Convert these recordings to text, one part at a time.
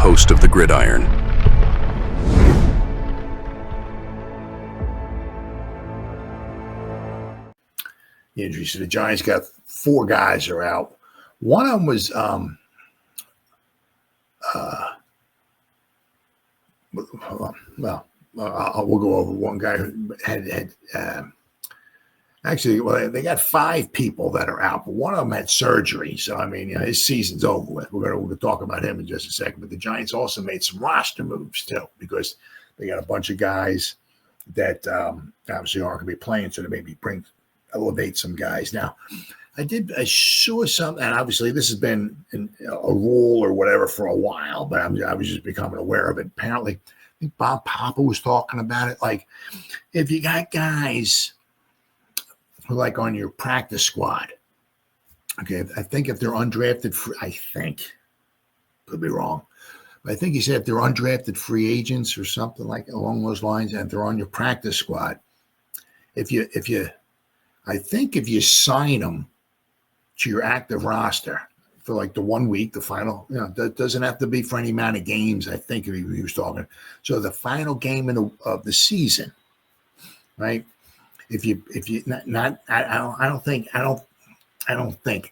host of the Gridiron. Injuries. So the Giants got 4 guys are out. One of them was we'll go over one guy who had actually, they got 5 people that are out, but one of them had surgery. So, I mean, his season's over with. We're going to talk about him in just a second. But the Giants also made some roster moves, too, because they got a bunch of guys that obviously aren't going to be playing, so they maybe elevate some guys. Now, I saw something, and obviously this has been a rule or whatever for a while, but I was just becoming aware of it. Apparently, I think Bob Papa was talking about it. Like, if you got guys who like on your practice squad, okay, I think if they're undrafted, could be wrong, but I think he said if they're undrafted free agents or something like along those lines, and they're on your practice squad, if you sign them to your active roster for like the 1 week, the final, that doesn't have to be for any amount of games. I think he was talking. So the final game of the season, right? If you I don't think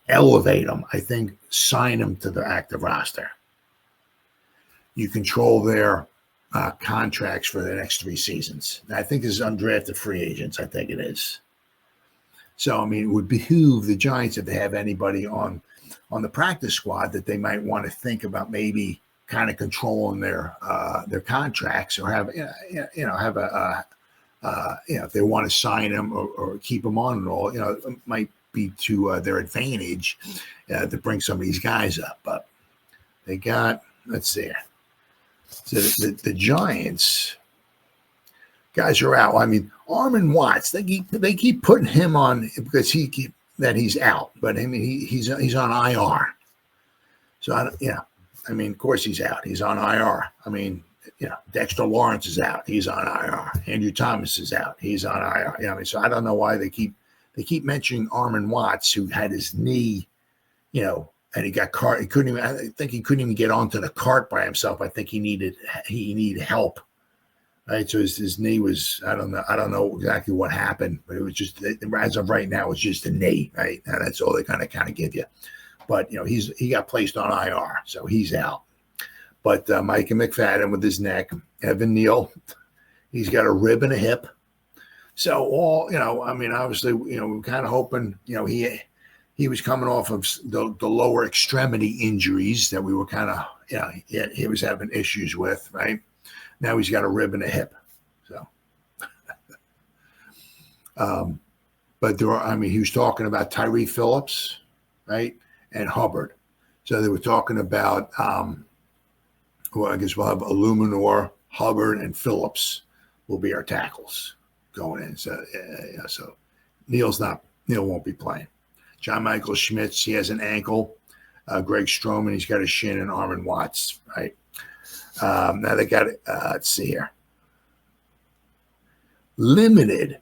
elevate them. I think sign them to the active roster. You control their contracts for the next 3 seasons. I think this is undrafted free agents. I think it is. So, I mean, it would behoove the Giants if they have anybody on the practice squad that they might want to think about maybe kind of controlling their contracts, or have if they want to sign them or keep them on and all, it might be to their advantage to bring some of these guys up. But they got, let's see, so the Giants guys are out. I mean, Armon Watts, they keep putting him on because he's out, but I mean he's on IR. So I mean, of course he's out. He's on IR. I mean, Dexter Lawrence is out. He's on IR. Andrew Thomas is out. He's on IR. I mean, so I don't know why they keep mentioning Armon Watts, who had his knee, and he got cart. I think he couldn't even get onto the cart by himself. I think he needed help. Right, so his knee was, I don't know exactly what happened, but it was just, as of right now, it's just a knee, right? And that's all they kind of give you. But he got placed on IR, so he's out. But Micah McFadden with his neck, Evan Neal, he's got a rib and a hip. So all, I mean, obviously, we're kind of hoping, he was coming off of the lower extremity injuries that we were kind of, he was having issues with, right? Now he's got a rib and a hip. So, but he was talking about Tyree Phillips, right, and Hubbard. So they were talking about, I guess we'll have Illuminor, Hubbard, and Phillips will be our tackles going in. So, so Neal won't be playing. John Michael Schmitz, he has an ankle. Greg Stroman, he's got a shin, and Armon Watts, right. Now they got it. Let's see here. Limited,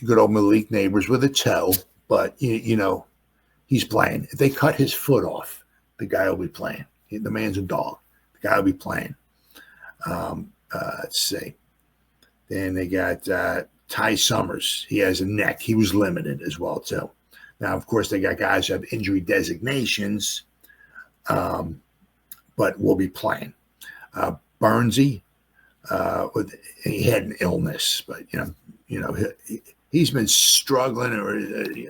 good old Malik Neighbors with a toe, but he's playing. If they cut his foot off, the guy will be playing. The man's a dog. The guy will be playing. Let's see. Then they got Ty Summers. He has a neck. He was limited as well too. Now, of course, they got guys who have injury designations, but will be playing. Burnsy, he had an illness, but he's been struggling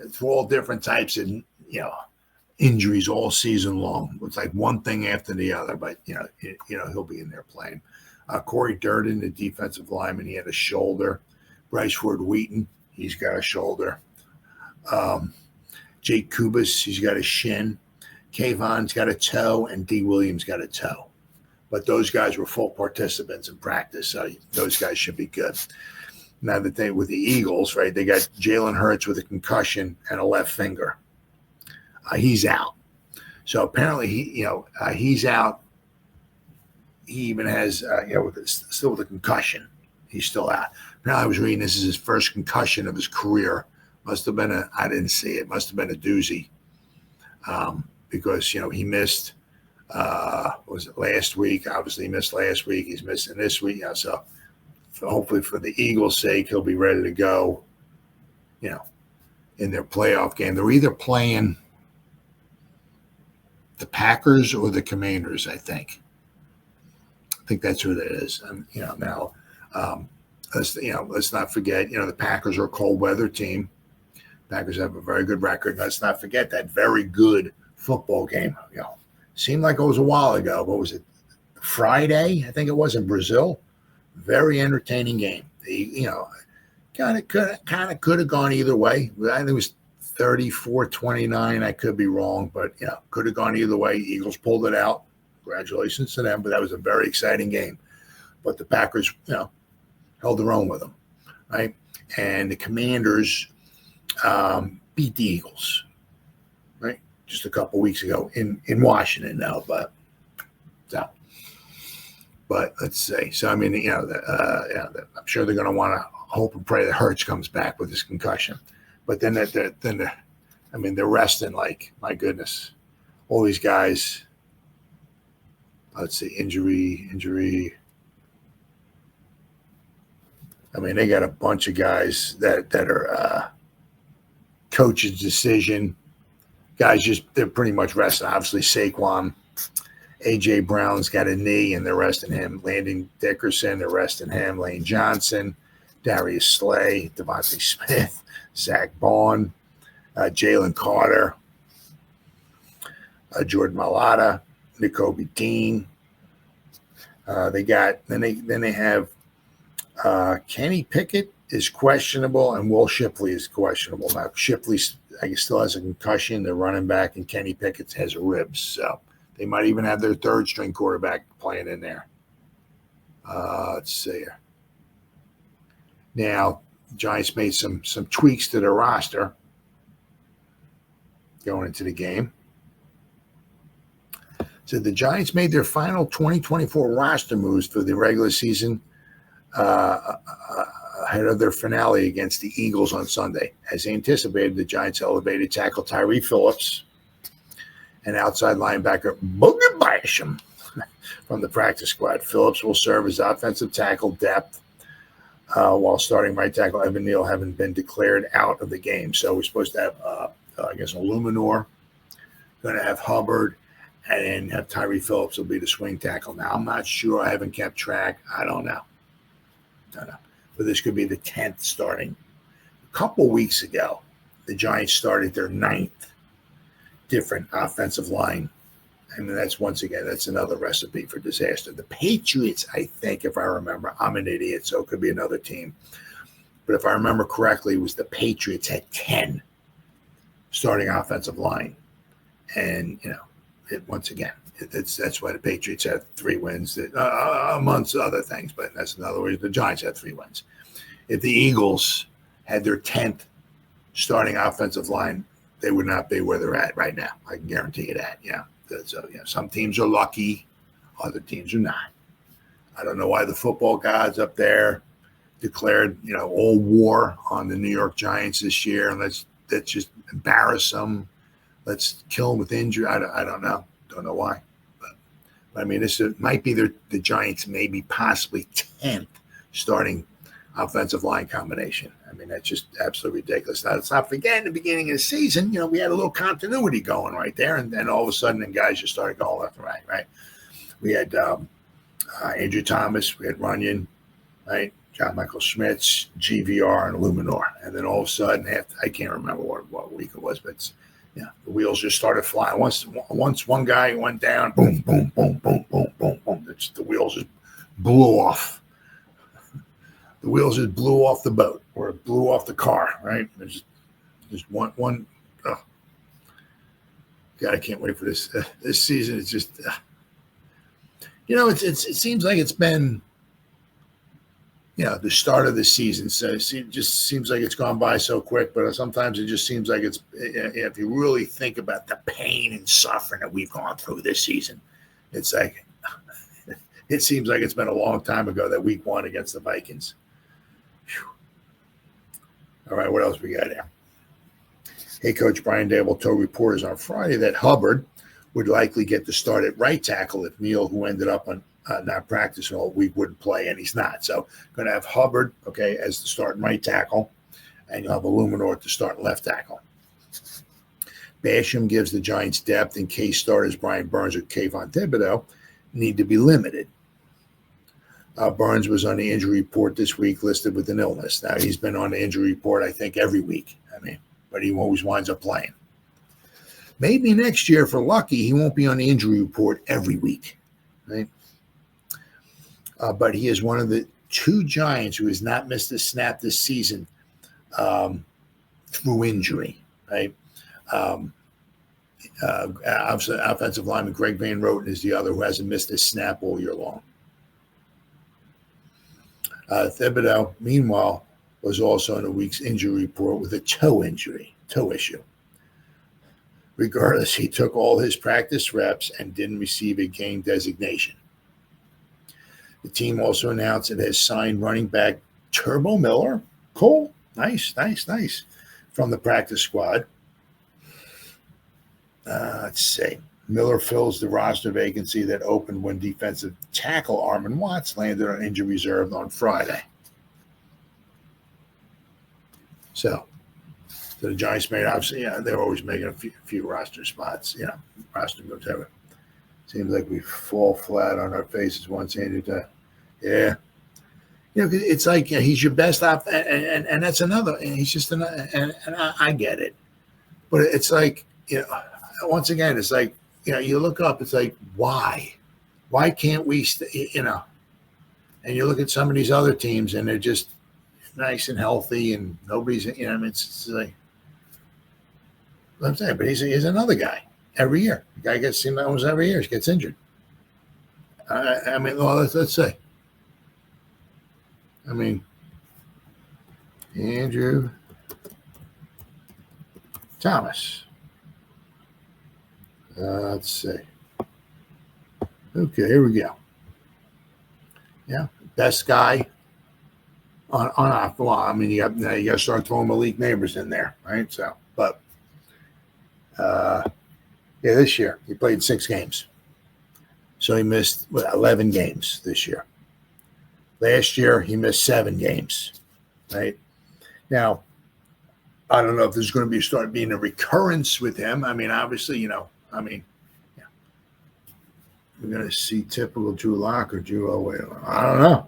through all different types of injuries all season long. It's like one thing after the other, but he'll be in there playing. Corey Durden, the defensive lineman, he had a shoulder. Bryce Ford Wheaton, he's got a shoulder. Jake Kubas, he's got a shin. Kayvon's got a toe, and D. Williams got a toe. But those guys were full participants in practice, so those guys should be good. Now that with the Eagles, right, they got Jalen Hurts with a concussion and a left finger. He's out. So apparently he's out. He even has still with a concussion. He's still out. Apparently I was reading this is his first concussion of his career. Must have been I didn't see it. Must have been a doozy, because he missed Was it last week? Obviously, he missed last week. He's missing this week. So hopefully, for the Eagles' sake, he'll be ready to go. In their playoff game, they're either playing the Packers or the Commanders. I think that's who that is. And now, let's not forget. The Packers are a cold weather team. Packers have a very good record. Let's not forget that very good football game. Seemed like it was a while ago. What was it? Friday, I think it was, in Brazil. Very entertaining game. Kind of could have gone either way. I think it was 34-29. I could be wrong, but could have gone either way. Eagles pulled it out. Congratulations to them. But that was a very exciting game. But the Packers, held their own with them, right? And the Commanders beat the Eagles, right? Just a couple weeks ago in Washington now, but let's say. So I mean, I'm sure they're going to want to hope and pray that Hurts comes back with his concussion. But then they're resting like, my goodness, all these guys. Let's see, injury. I mean, they got a bunch of guys that are coach's decision. Guys they're pretty much resting. Obviously, Saquon, A.J. Brown's got a knee, and they're resting him. Landon Dickerson, they're resting him. Lane Johnson, Darius Slay, DeVonta Smith, Zack Baun, Jalen Carter, Jordan Mailata, Nakobe Dean. They have Kenny Pickett is questionable, and Will Shipley is questionable. Now, Shipley, I guess, still has a concussion. They're running back, and Kenny Pickett has ribs. So they might even have their third-string quarterback playing in there. Let's see here. Now, Giants made some tweaks to their roster going into the game. So the Giants made their final 2024 roster moves for the regular season ahead of their finale against the Eagles on Sunday. As anticipated, the Giants elevated tackle Tyree Phillips and outside linebacker Boogie Basham from the practice squad. Phillips will serve as offensive tackle depth while starting right tackle Evan Neal having been declared out of the game. So we're supposed to have, Illuminor, going to have Hubbard, and then have Tyree Phillips will be the swing tackle. Now, I'm not sure. I haven't kept track. I don't know. But this could be the 10th starting. A couple weeks ago, the Giants started their 9th different offensive line. I mean, that's another recipe for disaster. The Patriots, I think, if I remember, I'm an idiot, so it could be another team. But if I remember correctly, it was the Patriots had 10 starting offensive line. And, that's why the Patriots had 3 wins, amongst other things. But that's in other words, the Giants had 3 wins. If the Eagles had their 10th starting offensive line, they would not be where they're at right now. I can guarantee you that. So, some teams are lucky, other teams are not. I don't know why the football gods up there declared, all war on the New York Giants this year, and let's just embarrass them. Let's kill them with injury. I don't know. Don't know why. But I mean, this might be the Giants' maybe possibly 10th starting offensive line combination. I mean, that's just absolutely ridiculous. Now, let's not forget, in the beginning of the season, we had a little continuity going right there, and then all of a sudden, then guys just started going left and right? We had Andrew Thomas, we had Runyon, right? John Michael Schmitz, GVR, and Illuminor. And then all of a sudden, I can't remember what week it was, but the wheels just started flying. Once one guy went down, boom, boom, boom, boom, boom, boom, boom. The wheels just blew off. The wheels just blew off the boat, or it blew off the car, right? There's one. Oh. God, I can't wait for this. This season, it's just, it seems like it's been, the start of the season. So it just seems like it's gone by so quick, but sometimes it just seems like it's, if you really think about the pain and suffering that we've gone through this season, it's like, it seems like it's been a long time ago that week 1 against the Vikings. Whew. All right, what else we got here? Hey, Coach Brian Dable told reporters on Friday that Hubbard would likely get the start at right tackle if Neal, who ended up on not practicing all week, wouldn't play, and he's not. So going to have Hubbard, okay, as the starting right tackle, and you'll have Illuminor to start left tackle. Basham gives the Giants depth in case starters Brian Burns or Kayvon Thibodeau need to be limited. Burns was on the injury report this week, listed with an illness. Now, he's been on the injury report, I think, every week. But he always winds up playing. Maybe next year, if we're lucky, he won't be on the injury report every week, right? But he is one of the 2 Giants who has not missed a snap this season through injury, right? Offensive lineman Greg Van Roten is the other who hasn't missed a snap all year long. Thibodeau, meanwhile, was also in a week's injury report with a toe issue. Regardless, he took all his practice reps and didn't receive a game designation. The team also announced it has signed running back Turbo Miller. Cool. Nice. From the practice squad. Let's see. Miller fills the roster vacancy that opened when defensive tackle Armon Watts landed on injury reserve on Friday. So the Giants made, obviously, they're always making a few roster spots, roster moves ever. Seems like we fall flat on our faces once handed to, it's like he's your best op, and that's another, and he's just another, and I get it. But it's like, once again, it's like, you look up, it's like, why? Why can't we, and you look at some of these other teams and they're just nice and healthy and nobody's, it's like, what I'm saying, but he's another guy every year. The guy gets seen almost every year, he gets injured. Let's say. Andrew Thomas. Let's see. Okay, here we go. Yeah, best guy on off the line. You got to start throwing Malik Neighbors in there, right? So, but this year he played 6 games, so he missed 11 games this year. Last year he missed 7 games, right? Now, I don't know if there's going to start being a recurrence with him. Obviously, we're going to see typical Drew Lock or Drew Elway. I don't know.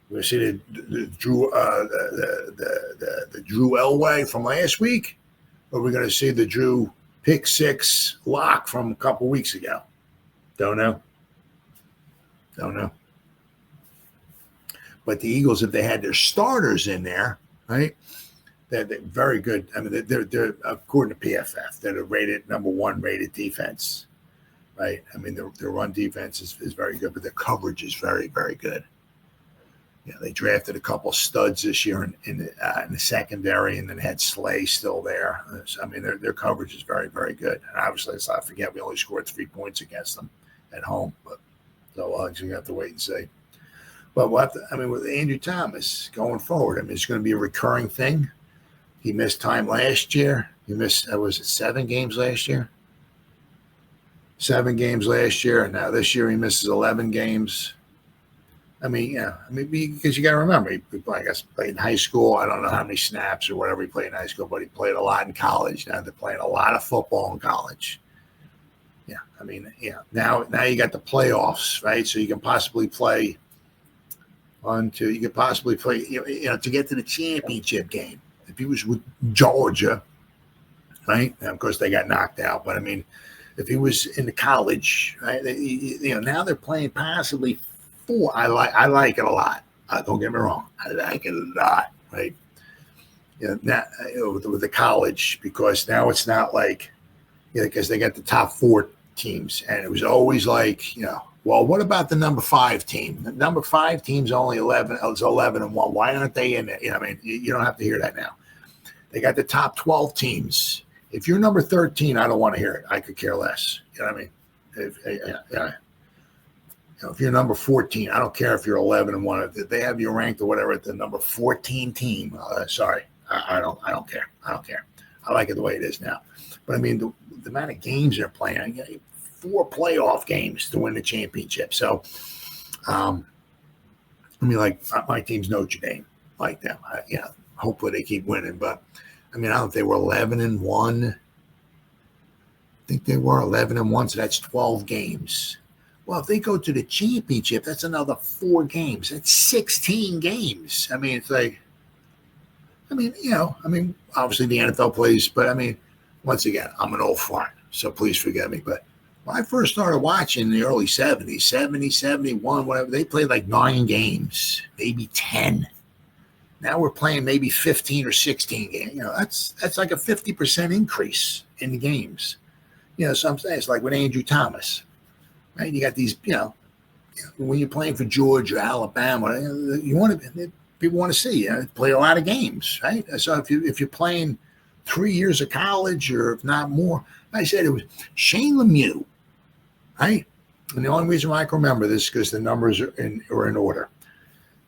We're going to see the Drew the Drew Elway from last week, or we're going to see the Drew pick 6 Lock from a couple weeks ago. Don't know. But the Eagles, if they had their starters in there, right? They're very good. They're according to PFF, they're the rated number 1 rated defense, right? Their run defense is very good, but their coverage is very, very good. They drafted a couple studs this year in the secondary, and then had Slay still there. Their coverage is very, very good. And obviously, let's not forget, we only scored 3 points against them at home. But so you have to wait and see. But with Andrew Thomas going forward, it's going to be a recurring thing. He missed time last year. He missed, 7 games last year? 7 games last year, and now this year he misses 11 games. Because you got to remember, he played in high school. I don't know how many snaps or whatever he played in high school, but he played a lot in college. Now they're playing a lot of football in college. Now you got the playoffs, right? So you can possibly play to get to the championship game. If he was with Georgia, right? And of course, they got knocked out. But if he was in the college, right? Now they're playing possibly 4. I like it a lot. Don't get me wrong. I like it a lot, right? Now with the college, because now it's not like, because they got the top 4 teams, and it was always like, well, what about the number 5 team? The number 5 team's only 11. It's 11-1. Why aren't they in it? You don't have to hear that now. They got the top 12 teams. If you're number 13, I don't want to hear it. I could care less. You know what I mean? If you're number 14, I don't care if you're 11-1. If they have you ranked or whatever at the number 14 team, sorry, I don't care. I don't care. I like it the way it is now. But I mean, the amount of games they're playing, 4 playoff games to win the championship. So, I mean, like my team's Notre Dame, like them. Hopefully they keep winning. But I mean, I don't know if they were 11-1. I think they were 11-1, so that's 12 games. Well, if they go to the championship, that's another 4 games. That's 16 games. I mean, it's like, obviously the NFL plays, but I mean, once again, I'm an old fart, so please forgive me. But when I first started watching in the early 70s, 70, 71, whatever, they played like 9 games, maybe 10. Now we're playing maybe 15 or 16 games. That's like a 50% increase in the games. So I'm saying it's like with Andrew Thomas. Right? You got these, when you're playing for Georgia, Alabama, people want to see you play a lot of games, right? So if you're playing 3 years of college or if not more, I said it was Shane Lemieux, right? And the only reason why I can remember this is because the numbers are in order.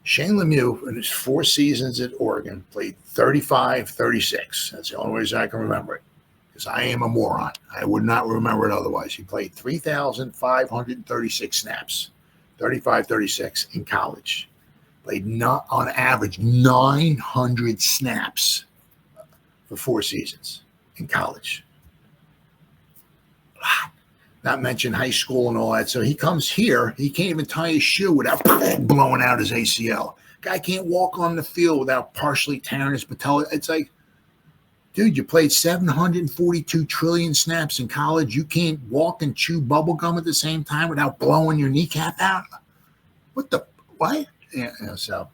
Shane Lemieux, in his 4 seasons at Oregon, played 35-36. That's the only reason I can remember it. Because I am a moron. I would not remember it otherwise. He played 3,536 snaps, 35-36 in college. Played not on average 900 snaps for 4 seasons in college. Not mention high school and all that. So he comes here, he can't even tie his shoe without blowing out his ACL. Guy can't walk on the field without partially tearing his patella. It's like, dude, you played 742 trillion snaps in college. You can't walk and chew bubble gum at the same time without blowing your kneecap out? What? So,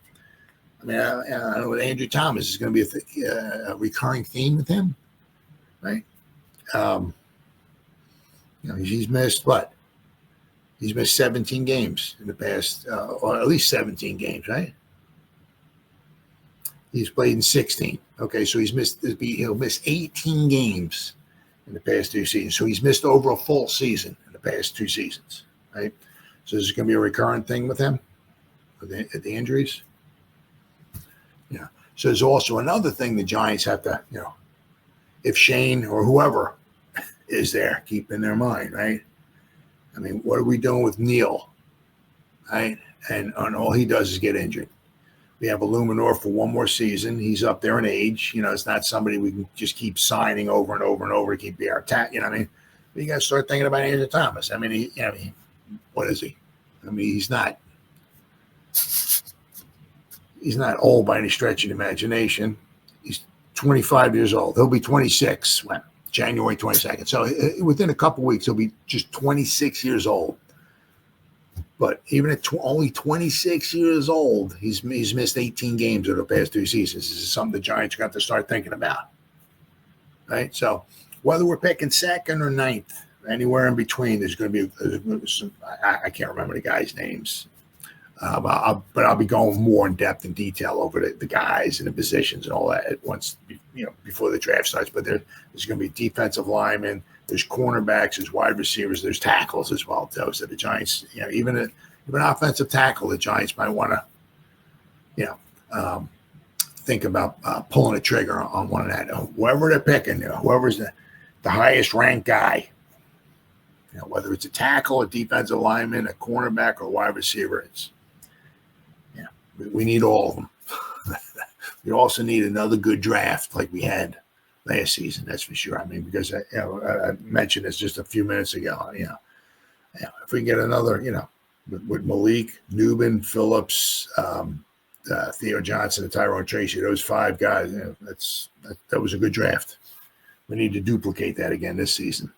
I mean, I don't know what Andrew Thomas is going to be a recurring theme with him, right? He's missed what? He's missed 17 games in the past, or at least 17 games, right? He's played in 16. Okay, so he'll miss 18 games in the past 2 seasons. So he's missed over a full season in the past 2 seasons, right? So this is going to be a recurrent thing with him, with the injuries. So there's also another thing the Giants have to, if Shane or whoever is there, keep in their mind, right? I mean, what are we doing with Neal, right? And all he does is get injured. We have Illuminor for 1 more season. He's up there in age. It's not somebody we can just keep signing over and over and over to keep the attack. You know what I mean? But you got to start thinking about Andrew Thomas. I mean, what is he? I mean, he's not old by any stretch of the imagination. He's 25 years old. He'll be 26 when January 22nd. So within a couple weeks, he'll be just 26 years old. But even at only 26 years old, he's missed 18 games over the past 2 seasons. This is something the Giants got to start thinking about, right? So whether we're picking 2nd or 9th, anywhere in between, there's going to be some, I can't remember the guys' names, but I'll be going more in depth and detail over the guys and the positions and all that once before the draft starts. But there's going to be defensive linemen. There's cornerbacks, there's wide receivers, there's tackles as well. So the Giants, even an offensive tackle, the Giants might want to, think about pulling a trigger on one of that. Whoever they're picking, whoever's the highest ranked guy, whether it's a tackle, a defensive lineman, a cornerback, or a wide receiver, we need all of them. We also need another good draft like we had last season, that's for sure. I mean, because I mentioned this just a few minutes ago. If we can get another, with Malik, Newman, Phillips, Theo Johnson, and Tyrone Tracy, those 5 guys, that was a good draft. We need to duplicate that again this season.